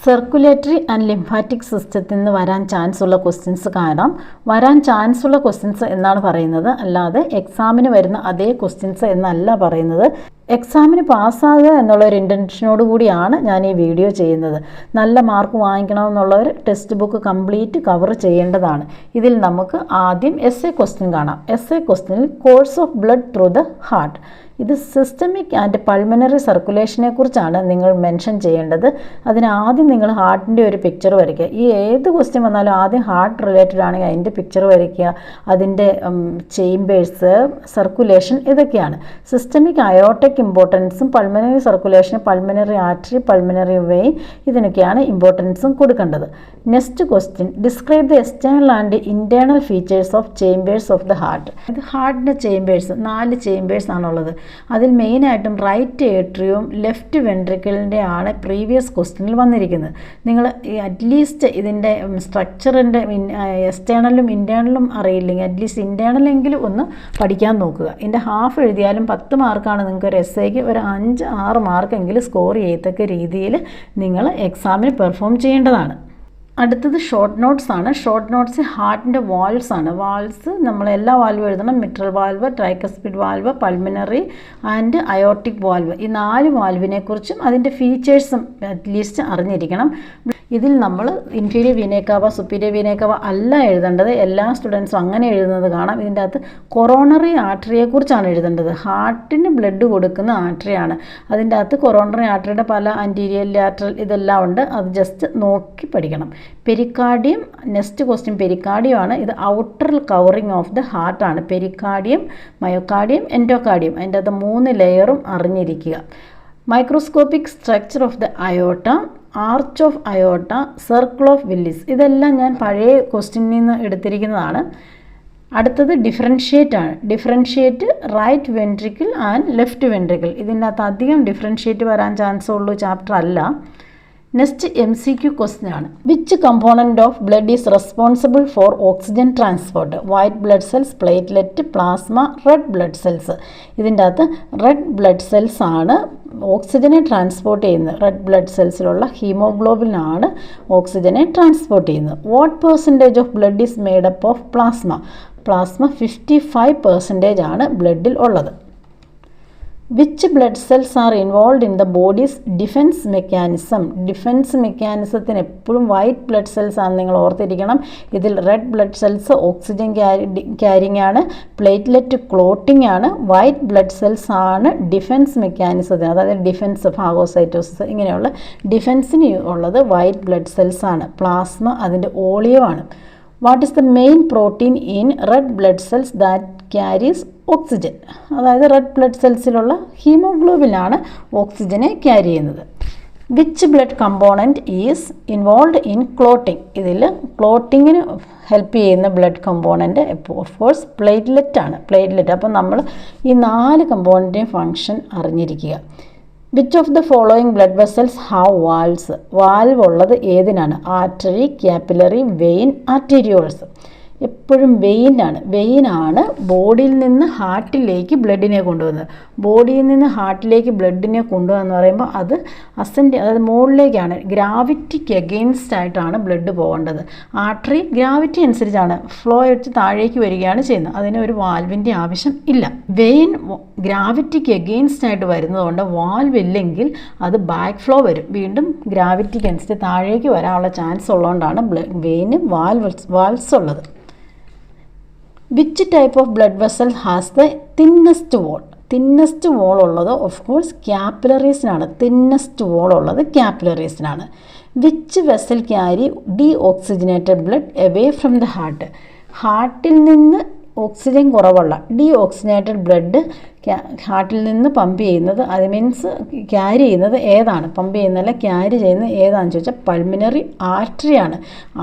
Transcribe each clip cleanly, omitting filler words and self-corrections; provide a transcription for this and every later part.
Circulatory and lymphatic സിസ്റ്റത്തിൽ നിന്ന് വരാൻ ചാൻസ് ഉള്ള ക്വസ്റ്റ്യൻസ് കാണാം. വരാൻ ചാൻസ് ഉള്ള ക്വസ്റ്റ്യൻസ് എന്നാണ് പറയുന്നത്, അല്ലാതെ എക്സാമിന് വരുന്ന അതേ ക്വസ്റ്റ്യൻസ് എന്നല്ല പറയുന്നത്. എക്സാമിന് പാസ്സാകുക എന്നുള്ള ഒരു ഇൻറ്റൻഷനോട് കൂടിയാണ് ഞാൻ ഈ വീഡിയോ ചെയ്യുന്നത്. നല്ല മാർക്ക് വാങ്ങിക്കണമെന്നുള്ളവർ ടെക്സ്റ്റ് ബുക്ക് കംപ്ലീറ്റ് കവർ ചെയ്യേണ്ടതാണ്. ഇതിൽ നമുക്ക് ആദ്യം എസ് എ ക്വസ്റ്റ്യൻ കാണാം. എസ് എ ക്വസ്റ്റ്യനിൽ course of blood through the heart. ഇത് സിസ്റ്റമിക് ആൻഡ് പൾമനറി സർക്കുലേഷനെ കുറിച്ചാണ് നിങ്ങൾ മെൻഷൻ ചെയ്യേണ്ടത്. അതിന് ആദ്യം നിങ്ങൾ ഹാർട്ടിൻ്റെ ഒരു പിക്ചർ വരയ്ക്കുക. ഈ ഏത് ക്വസ്റ്റ്യൻ വന്നാലും ആദ്യം ഹാർട്ട് റിലേറ്റഡ് ആണെങ്കിൽ അതിൻ്റെ പിക്ചർ വരയ്ക്കുക. അതിൻ്റെ ചേമ്പേഴ്സ്, സർക്കുലേഷൻ, ഇതൊക്കെയാണ്. സിസ്റ്റമിക് അയോർട്ടിക് ഇമ്പോർട്ടൻസും പൾമനറി സർക്കുലേഷനും പൾമനറി ആർട്ടറി, പൾമനറി വെയിൻ, ഇതിനൊക്കെയാണ് ഇമ്പോർട്ടൻസും കൊടുക്കേണ്ടത്. Next question, describe the external and internal features of chambers of the heart. ഇത് ഹാർട്ടിൻ്റെ ചേമ്പേഴ്സ് 4 ചേമ്പേഴ്സ് ആണുള്ളത്. അതിൽ മെയിനായിട്ടും റൈറ്റ് ഏട്രിയവും ലെഫ്റ്റ് വെൻട്രിക്കിളിൻ്റെ ആണ് പ്രീവിയസ് ക്വസ്റ്റ്യനിൽ വന്നിരിക്കുന്നത്. നിങ്ങൾ അറ്റ്ലീസ്റ്റ് ഇതിൻ്റെ സ്ട്രക്ചറിൻ്റെ എക്സ്റ്റേണലും ഇൻറ്റേർണലും അറിയില്ലെങ്കിൽ അറ്റ്ലീസ്റ്റ് ഇൻറ്റേർണലെങ്കിലും ഒന്ന് പഠിക്കാൻ നോക്കുക. ഇതിൻ്റെ ഹാഫ് എഴുതിയാലും 10 മാർക്കാണ് നിങ്ങൾക്ക് ഒരു എസ്സേക്ക്. ഒരു 5-6 മാർക്കെങ്കിലും സ്കോർ ചെയ്യത്തക്ക രീതിയിൽ നിങ്ങൾ എക്സാമിന് പെർഫോം ചെയ്യേണ്ടതാണ്. അടുത്തത് ഷോർട്ട് നോട്ട്സ് ആണ്. ഷോർട്ട് നോട്ട്സ് ഹാർട്ടിൻ്റെ വാൾവ്സ് ആണ്. വാൾവ്സ് നമ്മൾ എല്ലാ വാൽവും എഴുതണം. Mitral valve, tricuspid valve, pulmonary and aortic valve. ഈ 4 വാൽവിനെ കുറിച്ചും അതിൻ്റെ ഫീച്ചേഴ്സും അറ്റ്ലീസ്റ്റ് അറിഞ്ഞിരിക്കണം. ഇതിൽ നമ്മൾ ഇൻഫീരിയർ വീന കാവ, സുപ്പീരിയർ വീന കാവ അല്ല എഴുതേണ്ടത്. എല്ലാ സ്റ്റുഡൻസും അങ്ങനെ എഴുതുന്നത് കാണാം. ഇതിൻ്റെ അകത്ത് കൊറോണറി ആർട്ടറിയെക്കുറിച്ചാണ് എഴുതേണ്ടത്. ഹാർട്ടിന് ബ്ലഡ് കൊടുക്കുന്ന ആർട്ടറിയാണ്. അതിൻ്റെ അകത്ത് കൊറോണറി ആർട്ടറിയുടെ പല ആൻറ്റീരിയർ, ലാറ്ററൽ ഇതെല്ലാം ഉണ്ട്. അത് ജസ്റ്റ് നോക്കി പഠിക്കണം. പെരിക്കാർഡിയം, നെക്സ്റ്റ് ക്വസ്റ്റ്യൻ പെരിക്കാർഡിയം ആണ്. ഇത് ഔട്ടർ കവറിങ് ഓഫ് ദ ഹാർട്ടാണ്. പെരിക്കാർഡിയം, മയോകാർഡിയം, എൻഡോകാർഡിയം, അതിൻ്റെ അകത്ത് 3 ലെയറും അറിഞ്ഞിരിക്കുക. Microscopic structure of the aorta, arch of aorta, circle of Willis, ഇതെല്ലാം ഞാൻ പഴയ ക്വസ്റ്റ്യനിൽ നിന്ന് എടുത്തിരിക്കുന്നതാണ്. അടുത്തത് ഡിഫറൻഷ്യേറ്റ് ആണ്. Differentiate right ventricle and left ventricle. ഇതിൻ്റെ അകത്ത് അധികം ഡിഫറൻഷ്യേറ്റ് വരാൻ ചാൻസ് ഉള്ളൂ ചാപ്റ്റർ അല്ല. നെക്സ്റ്റ് MCQ ക്വസ്റ്റ്യൻ ആണ്. Which component of blood is responsible for oxygen transport? White blood cells, platelet, plasma, red blood cells. ഇതിൻ്റെ അകത്ത് റെഡ് ബ്ലഡ് സെൽസ് ആണ് ഓക്സിജനെ ട്രാൻസ്പോർട്ട് ചെയ്യുന്നത്. റെഡ് ബ്ലഡ് സെൽസിലുള്ള ഹീമോഗ്ലോബിനാണ് ഓക്സിജനെ ട്രാൻസ്പോർട്ട് ചെയ്യുന്നത്. What percentage of blood is made up of plasma? Plasma 55% ആണ് ബ്ലഡിൽ ഉള്ളത്. Which blood cells are involve in the body's defence mechanism? Defence മെക്കാനിസത്തിന് എപ്പോഴും വൈറ്റ് ബ്ലഡ് സെൽസ് ആണ്, നിങ്ങൾ ഓർത്തിരിക്കണം. ഇതിൽ red blood cells oxygen carrying ആണ്, പ്ലേറ്റ്ലെറ്റ് ക്ലോട്ടിംഗ് ആണ്. വൈറ്റ് ബ്ലഡ് സെൽസ് ആണ് ഡിഫെൻസ് മെക്കാനിസത്തിന്, അതായത് ഡിഫെൻസ്, ഫാഗോസൈറ്റോസിസ്, ഇങ്ങനെയുള്ള ഡിഫെൻസിന് ഉള്ളത് വൈറ്റ് ബ്ലഡ് സെൽസ് ആണ്. പ്ലാസ്മ അതിൻ്റെ ഓളിയമാണ്. What is the main protein in red blood cells that carries oxygen? അതായത് റെഡ് ബ്ലഡ് സെൽസിലുള്ള ഹീമോഗ്ലോബിനാണ് ഓക്സിജനെ ക്യാരി ചെയ്യുന്നത്. Which blood component is involve in clotting? ഇതിൽ ക്ലോട്ടിങ്ങിന് ഹെൽപ്പ് ചെയ്യുന്ന blood component of course platelet ആണ്. പ്ലേറ്റ്ലെറ്റ്. അപ്പം നമ്മൾ ഈ 4 കമ്പോണൻറ്റിൻ്റെയും ഫങ്ഷൻ അറിഞ്ഞിരിക്കുക. Which of the following blood vessels have valves? Valve ഉള്ളത് ഏതിനാണ്? Artery, capillary, vein, arterioles. എപ്പോഴും വെയിനാണ് ബോഡിയിൽ നിന്ന് ഹാർട്ടിലേക്ക് ബ്ലഡിനെ കൊണ്ടുവന്നത്. ബോഡിയിൽ നിന്ന് ഹാർട്ടിലേക്ക് ബ്ലഡിനെ കൊണ്ടുവന്ന് പറയുമ്പോൾ അത് അതായത് മുകളിലേക്കാണ്, ഗ്രാവിറ്റിക്ക് എഗെയിൻസ്റ്റ് ആയിട്ടാണ് ബ്ലഡ് പോകേണ്ടത്. ആർട്ടറി ഗ്രാവിറ്റി അനുസരിച്ചാണ് ഫ്ലോ വെച്ച് താഴേക്ക് വരികയാണ് ചെയ്യുന്നത്. അതിന് ഒരു വാൽവിൻ്റെ ആവശ്യം ഇല്ല. വെയിൻ ഗ്രാവിറ്റിക്ക് എഗെയിൻസ്റ്റ് ആയിട്ട് വരുന്നതുകൊണ്ട് വാൽവ് ഇല്ലെങ്കിൽ അത് ബാക്ക് ഫ്ലോ വരും. വീണ്ടും ഗ്രാവിറ്റിക്ക് അനുസരിച്ച് താഴേക്ക് വരാനുള്ള ചാൻസ് ഉള്ളതുകൊണ്ടാണ് വെയിന് വാൽവ്സ് ഉള്ളത്. Which type of blood vessel has the thinnest wall? Thinnest wall ഉള്ളത് ഓഫ് കോഴ്സ് ക്യാപ്പിലറീസിനാണ്. തിന്നസ്റ്റ് വോൾ ഉള്ളത് ക്യാപ്പിലറീസിനാണ്. Which vessel carry deoxygenated blood away from the heart? ഹാർട്ടിൽ നിന്ന് ഓക്സിജൻ കുറവുള്ള ഡി ഓക്സിജനേറ്റഡ് ബ്ലഡ് ഹാർട്ടിൽ നിന്ന് പമ്പ് ചെയ്യുന്നത്, അത് മീൻസ് ക്യാരി ചെയ്യുന്നത് ഏതാണ്? പമ്പ് ചെയ്യുന്നതല്ല, ക്യാരി ചെയ്യുന്നത് ഏതാണെന്ന് ചോദിച്ചാൽ പൾമിനറി ആർട്ടറിയാണ്.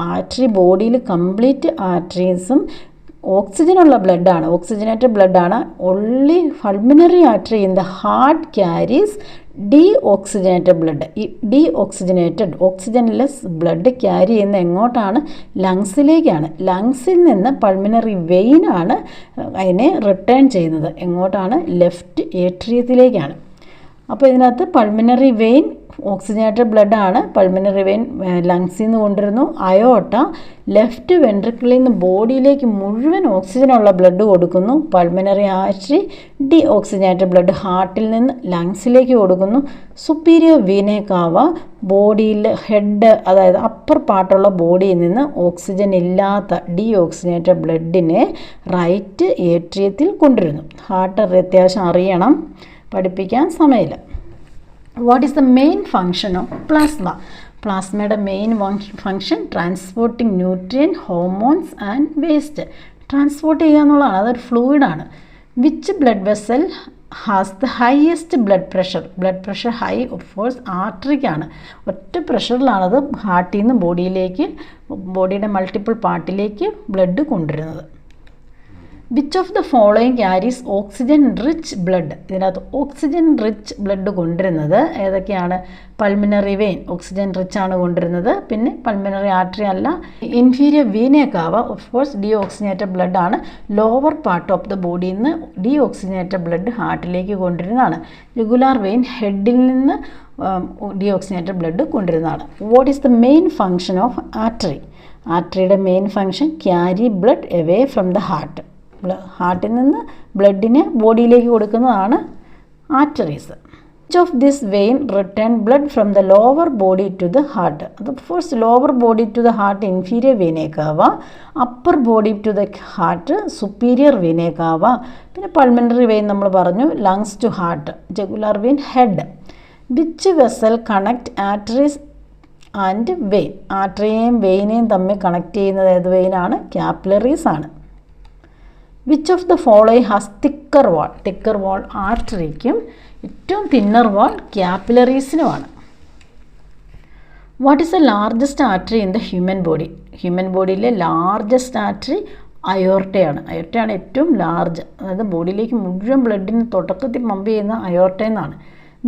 ആർട്ടറി ബോഡിയിൽ കംപ്ലീറ്റ് ആർട്ടറീസും ഓക്സിജനുള്ള ബ്ലഡാണ്, ഓക്സിജനേറ്റഡ് ബ്ലഡാണ്. Only pulmonary artery in the heart carries deoxygenated blood. ഈ deoxygenated oxygenless blood carry ചെയ്യുന്ന എങ്ങോട്ടാണ്? ലങ്സിലേക്കാണ്. ലങ്സിൽ നിന്ന് പൾമിനറി വെയിനാണ് അതിനെ റിട്ടേൺ ചെയ്യുന്നത്. എങ്ങോട്ടാണ്? ലെഫ്റ്റ് ഏട്രിയത്തിലേക്കാണ്. അപ്പോൾ ഇതിനകത്ത് പൾമിനറി വെയിൻ ഓക്സിജനേറ്റഡ് ബ്ലഡ് ആണ്. പൾമിനറി വെയിൻ ലങ്സിൽ നിന്ന് കൊണ്ടുവരുന്നു. അയോർട്ട ലെഫ്റ്റ് വെൻട്രിക്കിളിൽ നിന്ന് ബോഡിയിലേക്ക് മുഴുവൻ ഓക്സിജനുള്ള ബ്ലഡ് കൊടുക്കുന്നു. Pulmonary artery deoxygenated blood ഹാർട്ടിൽ നിന്ന് ലങ്സിലേക്ക് കൊടുക്കുന്നു. സുപ്പീരിയർ വീന കാവ ബോഡിയിൽ ഹെഡ്, അതായത് അപ്പർ പാർട്ടുള്ള ബോഡിയിൽ നിന്ന് ഓക്സിജൻ ഇല്ലാത്ത ഡി ഓക്സിജനേറ്റഡ് ബ്ലഡിനെ റൈറ്റ് ഏട്രിയത്തിൽ കൊണ്ടുവരുന്നു. ഹാർട്ട് അത്യാവശ്യം അറിയണം, പഠിപ്പിക്കാൻ സമയമില്ല. What is the main function of plasma? പ്ലാസ്മയുടെ main function transporting nutrient, hormones and waste. Transport ചെയ്യുക എന്നുള്ളതാണ്. അതൊരു ഫ്ലൂയിഡാണ്. Which blood vessel has the highest blood pressure? Blood pressure high of course ആർട്ടറിക്കാണ്. ഒറ്റ പ്രഷറിലാണത് ഹാർട്ടിൽ നിന്ന് ബോഡിയിലേക്ക്, ബോഡിയുടെ മൾട്ടിപ്പിൾ പാർട്ടിലേക്ക് ബ്ലഡ് കൊണ്ടുവരുന്നത്. Which of the following carries oxygen rich blood? ഇതിനകത്ത് ഓക്സിജൻ റിച്ച് ബ്ലഡ് കൊണ്ടുവരുന്നത് ഏതൊക്കെയാണ്? പൾമിനറി വെയിൻ ഓക്സിജൻ റിച്ച് ആണ് കൊണ്ടുവരുന്നത്. പിന്നെ പൾമിനറി ആർട്ടറി അല്ല. Inferior vena cava of course deoxygenated blood ആണ്. ലോവർ പാർട്ട് ഓഫ് ദ ബോഡിയിൽ നിന്ന് ഡി ഓക്സിജനേറ്റഡ് ബ്ലഡ് ഹാർട്ടിലേക്ക് കൊണ്ടുവരുന്നതാണ്. ജുഗുലാർ വെയിൻ ഹെഡിൽ നിന്ന് ഡി ഓക്സിജനേറ്റഡ് ബ്ലഡ് കൊണ്ടുവരുന്നതാണ്. What is the main function of artery? ആർട്ടറിയുടെ main function carry blood away from the heart. ഹാർട്ടിൽ നിന്ന് ബ്ലഡിനെ ബോഡിയിലേക്ക് കൊടുക്കുന്നതാണ് arteries. Which of this vein return blood from the lower body to the heart? അത് first lower body to the heart inferior vena cava, upper body to the heart superior vena cava. പിന്നെ pulmonary vein നമ്മൾ പറഞ്ഞു, lungs to heart. Jugular vein head. Which vessel connect arteries and vein? ആർട്ടറിയെയും വെയിനെയും തമ്മിൽ connect ചെയ്യുന്നത് ഏത് വെയിനാണ്? Capillaries ആണ്. Which of the following has thicker wall? Thicker wall ആർട്ടറിക്കും ഏറ്റവും തിന്നർ വാൾ ക്യാപ്പിലറീസിനുമാണ്. What is the largest artery in the human body? Human ബോഡിയിലെ ലാർജസ്റ്റ് ആർട്ടറി അയോർട്ടയാണ്. അയോർട്ടയാണ് ഏറ്റവും ലാർജ്, അതായത് ബോഡിയിലേക്ക് മുഴുവൻ ബ്ലഡിന് തുടക്കത്തിൽ പമ്പ് ചെയ്യുന്ന അയോർട്ടയിൽ നിന്നാണ്.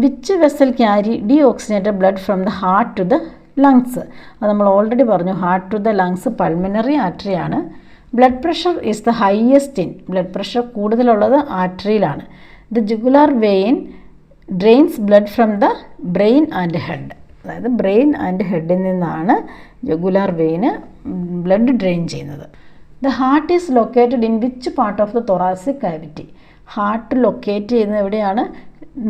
Which vessel carry deoxygenated blood from the heart to the lungs? അത് നമ്മൾ ഓൾറെഡി പറഞ്ഞു. Heart to the lungs pulmonary ആർട്ടറിയാണ്. Blood pressure is the highest in? ബ്ലഡ് പ്രഷർ കൂടുതലുള്ളത് ആർട്ടറിയിലാണ്. The jugular vein drains blood from the brain and head. അതായത് brain and ഹെഡിൽ നിന്നാണ് ജുഗുലാർ വെയിന് ബ്ലഡ് ഡ്രെയിൻ ചെയ്യുന്നത്. The heart is located in which part of the thoracic cavity? Heart locate ചെയ്യുന്നത് എവിടെയാണ്?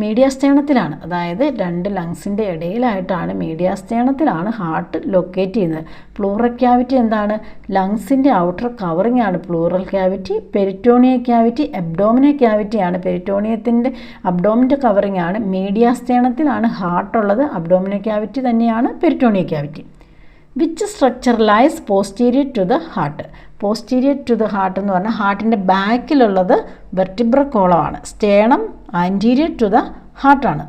മീഡിയാസ്റ്റേണത്തിലാണ്. അതായത് രണ്ട് ലങ്സിൻ്റെ ഇടയിലായിട്ടാണ്, മീഡിയാസ്റ്റേണത്തിലാണ് ഹാർട്ട് ലൊക്കേറ്റ് ചെയ്യുന്നത്. പ്ലൂറൽ ക്യാവിറ്റി എന്താണ്? ലങ്സിൻ്റെ ഔട്ടർ കവറിംഗ് ആണ് pleural cavity. Peritoneal cavity abdominal ക്യാവിറ്റിയാണ്. പെരിറ്റോണിയത്തിൻ്റെ അബ്ഡോമിൻ്റെ കവറിംഗ് ആണ്. മീഡിയാസ്റ്റേണത്തിലാണ് ഹാർട്ടുള്ളത്. അബ്ഡോമിനൽ ക്യാവിറ്റി തന്നെയാണ് peritoneal cavity. Which structure lies posterior to the heart? Posterior to the heart എന്ന് പറഞ്ഞാൽ ഹാർട്ടിൻ്റെ ബാക്കിലുള്ളത് വെർട്ടിബ്ര കോളമാണ്. സ്റ്റേണം ആൻറ്റീരിയർ ടു ദ ഹാർട്ടാണ്.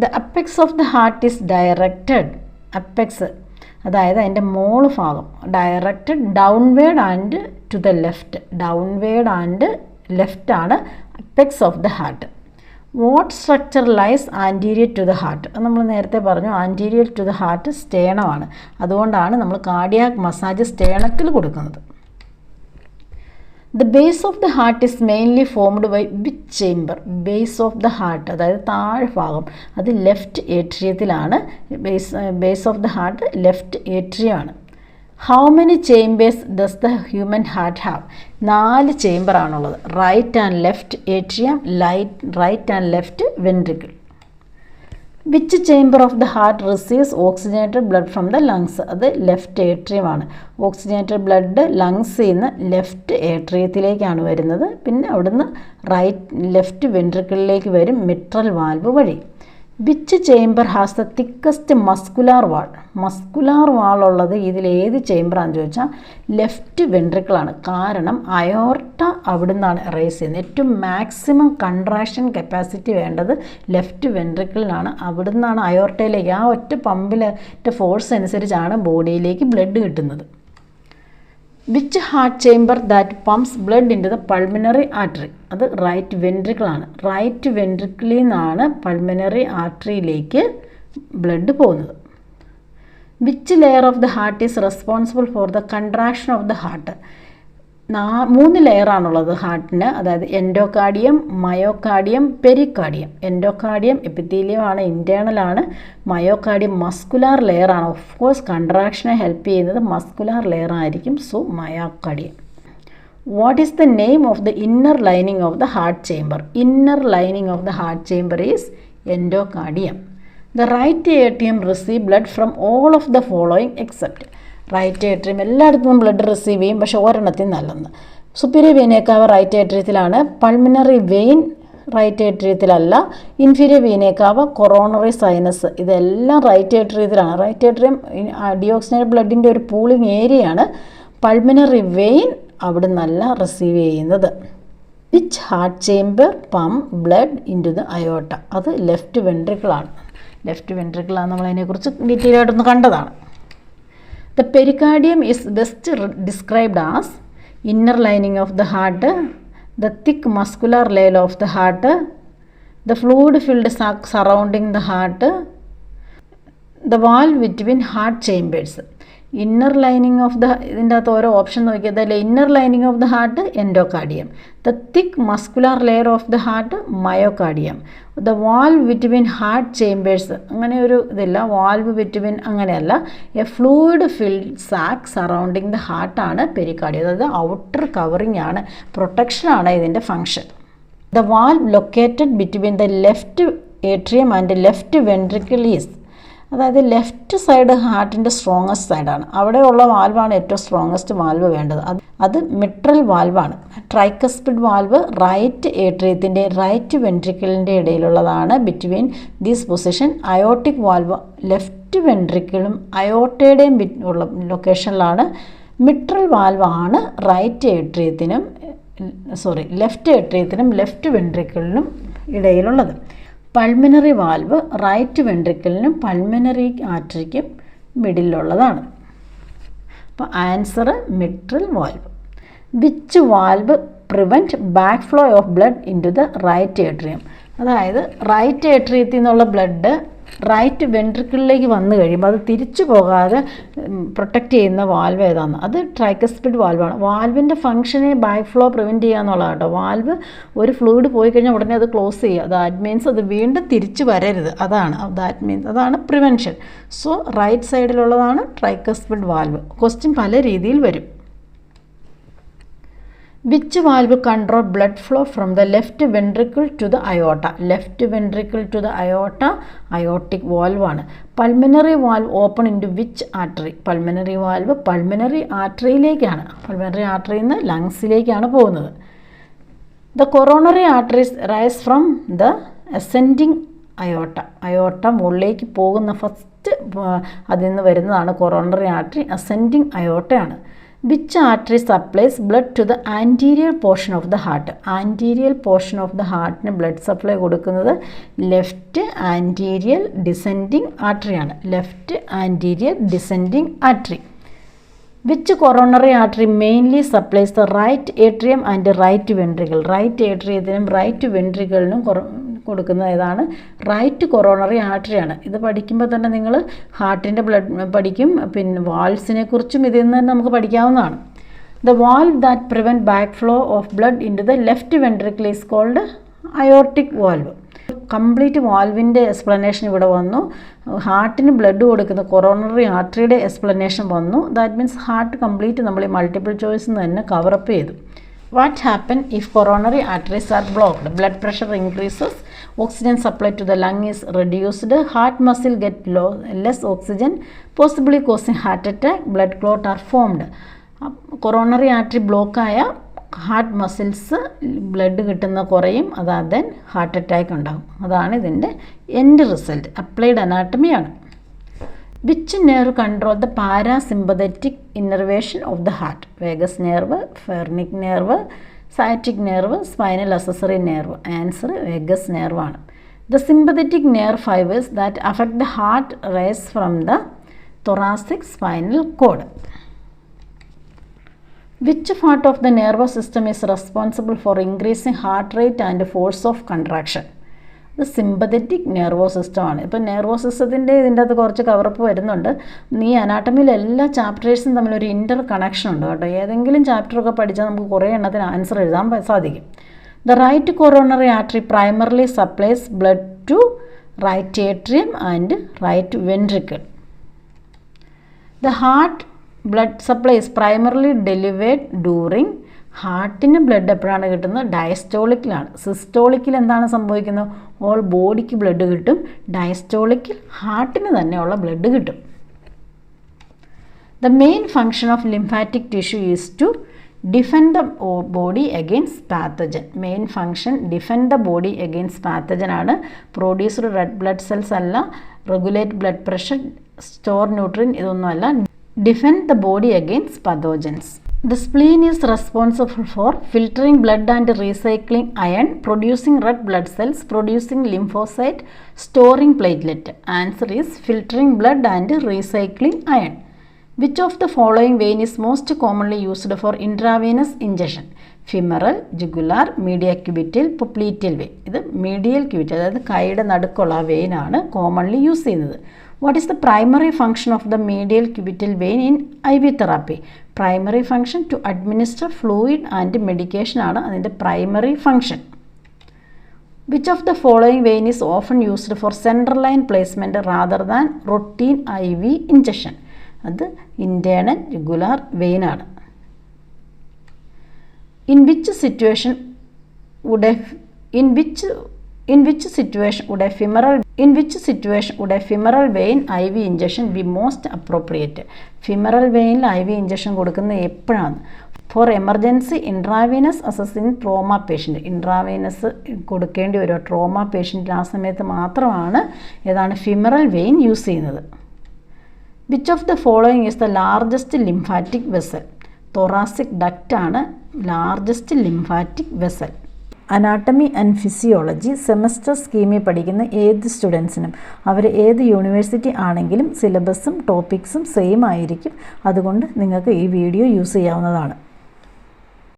The apex of the heart is directed. Apex അതായത് അതിൻ്റെ മോള് ഭാഗം directed downward and to the left. Downward and left ആണ് apex of the heart. What structure lies anterior to the heart? നമ്മൾ നേരത്തെ പറഞ്ഞു anterior to the heart സ്റ്റേണമാണ്. അതുകൊണ്ടാണ് നമ്മൾ കാർഡിയാക് മസാജ് സ്റ്റേണത്തിൽ കൊടുക്കുന്നത്. The base of the heart is mainly formed by which chamber? Base of the heart അതായത് താഴ്ഭാഗം അത് ലെഫ്റ്റ് ഏട്രിയത്തിലാണ്. Base of the heart left ഏട്രിയമാണ്. How many chambers does the human heart have? 4 ചേംബറാണുള്ളത്. Right and left atrium, right and left ventricle. Which chamber of the heart receives oxygenated blood from the lungs? അത് left ഏട്രിയമാണ്. Oxygenated blood ലങ്സിൽ നിന്ന് left ഏട്രിയത്തിലേക്കാണ് വരുന്നത്. പിന്നെ അവിടുന്ന് left വെൻട്രിക്കിളിലേക്ക് വരും മിട്രൽ വാൽവ് വഴി. Which chamber has the thickest muscular wall? Muscular wall ഉള്ളത് ഇതിലേത് ചേംബറാണെന്ന് ചോദിച്ചാൽ ലെഫ്റ്റ് വെൻട്രിക്കിളാണ്. കാരണം അയോർട്ട അവിടെ നിന്നാണ് റേസ് ചെയ്യുന്നത്. ഏറ്റവും മാക്സിമം കൺട്രാക്ഷൻ കപ്പാസിറ്റി വേണ്ടത് ലെഫ്റ്റ് വെൻട്രിക്കിളിനാണ്. അവിടെ നിന്നാണ് അയോർട്ടയിലേക്ക് ആ ഒറ്റ പമ്പിലെ ഫോഴ്സ് അനുസരിച്ചാണ് ബോഡിയിലേക്ക് ബ്ലഡ് കിട്ടുന്നത്. Which heart chamber that pumps blood into the pulmonary artery? അത് റൈറ്റ് വെൻട്രിക്കിളാണ്. റൈറ്റ് വെൻട്രിക്കിളിൽ നിന്നാണ് പൾമിനറി ആർട്ടറിയിലേക്ക് ബ്ലഡ് പോകുന്നത്. Which layer of the heart is responsible for the contraction of the heart? 3 ലെയറാണുള്ളത് ഹാർട്ടിന്. അതായത് എൻഡോകാർഡിയം, മയോകാർഡിയം, പെരികാർഡിയം. എൻഡോകാർഡിയം എപ്പിത്തീലിയമാണ്, ഇൻറ്റേർണലാണ്. മയോകാർഡിയം മസ്കുലാർ ലെയറാണ്. ഓഫ് കോഴ്സ് കൺട്രാക്ഷനെ ഹെൽപ്പ് ചെയ്യുന്നത് മസ്കുലാർ ലെയർ ആയിരിക്കും. So myocardium. What is the name of the inner lining of the heart chamber? Inner lining of the heart chamber is endocardium. The right atrium receive blood from all of the following except. Right atrium എല്ലായിടത്തും blood receive ചെയ്യും, പക്ഷേ ഒരെണ്ണത്തിൽ നല്ലെന്ന്. Superior vein cava right ഏട്രിയത്തിലാണ്. Pulmonary vein right ഏട്രിയത്തിലല്ല. Inferior vein cava, coronary sinus ഇതെല്ലാം right ഏട്രിയത്തിലാണ്. Right atrium deoxygenated ബ്ലഡിൻ്റെ ഒരു പൂളിംഗ് ഏരിയയാണ്. പൾമിനറി വെയിൻ അവിടെ നിന്നല്ല റിസീവ് ചെയ്യുന്നത്. Which heart chamber pump blood into the aorta? അത് ലെഫ്റ്റ് വെൻട്രിക്കിളാണ്. ലെഫ്റ്റ് വെൻട്രിക്കിളാണ്. നമ്മളതിനെക്കുറിച്ച് ഡീറ്റെയിൽ ആയിട്ടൊന്ന് കണ്ടതാണ്. The pericardium is best described as inner lining of the heart, the thick muscular layer of the heart, the fluid-filled sac surrounding the heart, the wall between heart chambers. Inner lining of the ഇതിൻ്റെ അകത്ത് ഓരോ option നോക്കിയത് അല്ലേ. Inner lining of the heart endocardium, the thick muscular layer of the heart myocardium, the valve between heart chambers അങ്ങനെ ഒരു ഇതില്ല. Valve between അങ്ങനെയല്ല. A fluid filled sac surrounding the ഹാർട്ടാണ് പെരികാർഡിയം. അതായത് ഔട്ടർ കവറിങ് ആണ്, പ്രൊട്ടക്ഷനാണ് ഇതിൻ്റെ function. The valve located between the left atrium and left ventricle is, അതായത് ലെഫ്റ്റ് സൈഡ് ഹാർട്ടിൻ്റെ സ്ട്രോങ്ങസ്റ്റ് സൈഡാണ്. അവിടെയുള്ള വാൽവാണ് ഏറ്റവും സ്ട്രോങ്ങസ്റ്റ് വാൽവ് വേണ്ടത്. അത് മിട്രൽ വാൽവാണ്. ട്രൈക്കസ്പിഡ് വാൽവ് റൈറ്റ് ഏട്രിയത്തിൻ്റെ റൈറ്റ് വെൻട്രിക്കിളിൻ്റെ ഇടയിലുള്ളതാണ്. Between these position aortic valve left വെൻട്രിക്കിളും അയോട്ടയുടെയും ഉള്ള ലൊക്കേഷനിലാണ്. മിട്രൽ വാൽവാണ് റൈറ്റ് ഏട്രിയത്തിനും ലെഫ്റ്റ് ഏട്രിയത്തിനും ലെഫ്റ്റ് വെൻട്രിക്കിളിനും ഇടയിലുള്ളത്. പൾമിനറി വാൽവ് റൈറ്റ് വെൻട്രിക്കിളിനും പൾമിനറി ആർട്ടറിക്കും മിഡിലുള്ളതാണ്. അപ്പോൾ answer mitral valve. Which valve prevent back flow of blood into the right atrium? അതായത് റൈറ്റ് ഏട്രിയത്തിൽ നിന്നുള്ള ബ്ലഡ് റൈറ്റ് വെൻട്രിക്കിളിലേക്ക് വന്നു കഴിയുമ്പോൾ അത് തിരിച്ചു പോകാതെ പ്രൊട്ടക്റ്റ് ചെയ്യുന്ന വാൽവ് ഏതാണ്? അത് ട്രൈക്കസ്പിഡ് വാൽവാണ്. വാൽവിൻ്റെ ഫംഗ്ഷനെ ബാക്ക് ഫ്ലോ പ്രിവെൻറ്റ് ചെയ്യുക എന്നുള്ളതാണ് കേട്ടോ. വാൽവ് ഒരു ഫ്ലൂയിഡ് പോയി കഴിഞ്ഞാൽ ഉടനെ അത് ക്ലോസ് ചെയ്യുക. ദാറ്റ് മീൻസ് അത് വീണ്ടും തിരിച്ചു വരരുത്. അതാണ് പ്രിവെൻഷൻ. സോ റൈറ്റ് സൈഡിലുള്ളതാണ് ട്രൈക്കസ്പിഡ് വാൽവ്. ക്വസ്റ്റ്യൻ പല രീതിയിൽ വരും. Which valve control blood flow from the left ventricle to the aorta? Left ventricle to the aorta aortic valve ആണ്. Pulmonary valve open into which artery? Pulmonary valve pulmonary arteryയിലേക്കാണ്. Pulmonary artery നിന്ന് ലങ്സിലേക്കാണ് പോകുന്നത്. The coronary arteries rise from the ascending aorta. aorta മുകളിലേക്ക് പോകുന്ന first അതിൽ നിന്ന് വരുന്നതാണ് coronary artery. ascending aorta ആണ്. Which artery supplies blood to the anterior portion of the heart? Anterior portion of the heartന് blood supply കൊടുക്കുന്നത് left anterior descending ആർട്ടറിയാണ്. Left anterior descending artery. Which coronary artery mainly supplies the right atrium and right ventricle? Right ഏട്രിയത്തിനും right വെൻട്രിക്കിളിനും കൊടുക്കുന്നത് ഏതാണ്? Right coronary ആർട്ടറിയാണ്. ഇത് പഠിക്കുമ്പോൾ തന്നെ നിങ്ങൾ ഹാർട്ടിൻ്റെ ബ്ലഡ് പഠിക്കും, പിന്നെ വാൾവ്സിനെ കുറിച്ചും ഇതിൽ നിന്ന് തന്നെ നമുക്ക് പഠിക്കാവുന്നതാണ്. The valve that prevent back flow of blood into the left ventricle is called aortic valve. Complete വാൽവിൻ്റെ എക്സ്പ്ലനേഷൻ ഇവിടെ വന്നു. ഹാർട്ടിന് ബ്ലഡ് കൊടുക്കുന്ന കൊറോണറി ആർട്ടറിയുടെ എക്സ്പ്ലനേഷൻ വന്നു. ദാറ്റ് മീൻസ് ഹാർട്ട് കംപ്ലീറ്റ് നമ്മൾ ഈ മൾട്ടിപ്പിൾ ചോയ്സ് തന്നെ കവറപ്പ് ചെയ്തു. What happens if coronary arteries are blocked? Blood pressure increases, oxygen supply to the lung is reduced, heart muscle get less oxygen, possibly causing heart attack, blood clot are formed. Coronary artery block ആയ heart muscles blood കിട്ടുന്ന കുറയും, അതായത് heart attack ഉണ്ടാകും. അതാണ് ഇതിൻ്റെ end result. Applied അനാട്ടമിയാണ്. Which nerve control the parasympathetic innervation of the heart? Vagus nerve, phrenic nerve, sciatic nerve, spinal accessory nerve. Answer vagus nerve ആണ്. The sympathetic nerve fibers that affect the heart rise from the thoracic spinal cord. Which part of the nervous system is responsible for increasing heart rate and force of contraction? ഇത് sympathetic nervous സിസ്റ്റമാണ്. ഇപ്പം nervous സിസ്റ്റത്തിൻ്റെ ഇതിൻ്റെ അകത്ത് കുറച്ച് cover up വരുന്നുണ്ട്. ഈ അനാട്ടമിയിൽ എല്ലാ ചാപ്റ്റേഴ്സും തമ്മിലൊരു ഇൻ്റർ കണക്ഷൻ ഉണ്ട് കേട്ടോ. ഏതെങ്കിലും ചാപ്റ്ററൊക്കെ പഠിച്ചാൽ നമുക്ക് കുറേ എണ്ണത്തിന് ആൻസർ എഴുതാൻ സാധിക്കും. The right coronary artery primarily supplies blood to right atrium and right ventricle. The heart blood supply is primarily delivered during. ഹാർട്ടിന് ബ്ലഡ് എപ്പോഴാണ് കിട്ടുന്നത്? ഡയസ്റ്റോളിക്കിലാണ്. സിസ്റ്റോളിക്കിൽ എന്താണ് സംഭവിക്കുന്നത്? ഓൾ ബോഡിക്ക് ബ്ലഡ് കിട്ടും. ഡയസ്റ്റോളിക്കിൽ ഹാർട്ടിന് തന്നെയുള്ള ബ്ലഡ് കിട്ടും. The main function of lymphatic tissue is to defend the body against pathogen. Main function defend the body against pathogen ആണ്. പ്രൊഡ്യൂസ്ഡ് റെഡ് ബ്ലഡ് സെൽസ് അല്ല, regulate blood pressure, store nutrient, ഇതൊന്നുമല്ല. Defend the body against pathogens. The spleen is responsible for filtering blood and recycling iron, producing red blood cells, producing lymphocyte, storing platelet. Answer is filtering blood and recycling iron. Which of the following vein is most commonly used for intravenous injection? Femoral, jugular, medial cubital, popliteal vein. ഇത് medial cubital, അതായത് കൈയുടെ നടുക്കുള്ള vein ആണ് commonly use ചെയ്യുന്നത്. What is the primary function of the medial cubital vein in IV therapy? Primary function to administer fluid and medication ആണ് അതിൻ്റെ primary function. Which of the following vein is often used for central line placement rather than routine IV injection? അത് internal jugular vein ആണ്. In which situation would a femoral vein IV injection be most appropriate? Femoral vein IV injection കൊടുക്കുന്നത് എപ്പോഴാണ്? For emergency intravenous access in trauma patient. Intravenous കൊടുക്കേണ്ടി വരും trauma പേഷ്യൻറ്റിൽ. ആ സമയത്ത് മാത്രമാണ് ഏതാണ് ഫിമറൽ വെയിൻ യൂസ് ചെയ്യുന്നത്. Which of the following is the largest lymphatic vessel? Thoracic duct ആണ് largest lymphatic vessel. Anatomy and physiology semester സ്കീമിൽ പഠിക്കുന്ന ഏത് സ്റ്റുഡൻസിനും അവർ ഏത് യൂണിവേഴ്സിറ്റി ആണെങ്കിലും സിലബസും ടോപ്പിക്സും സെയിം ആയിരിക്കും. അതുകൊണ്ട് നിങ്ങൾക്ക് ഈ വീഡിയോ യൂസ് ചെയ്യാവുന്നതാണ്.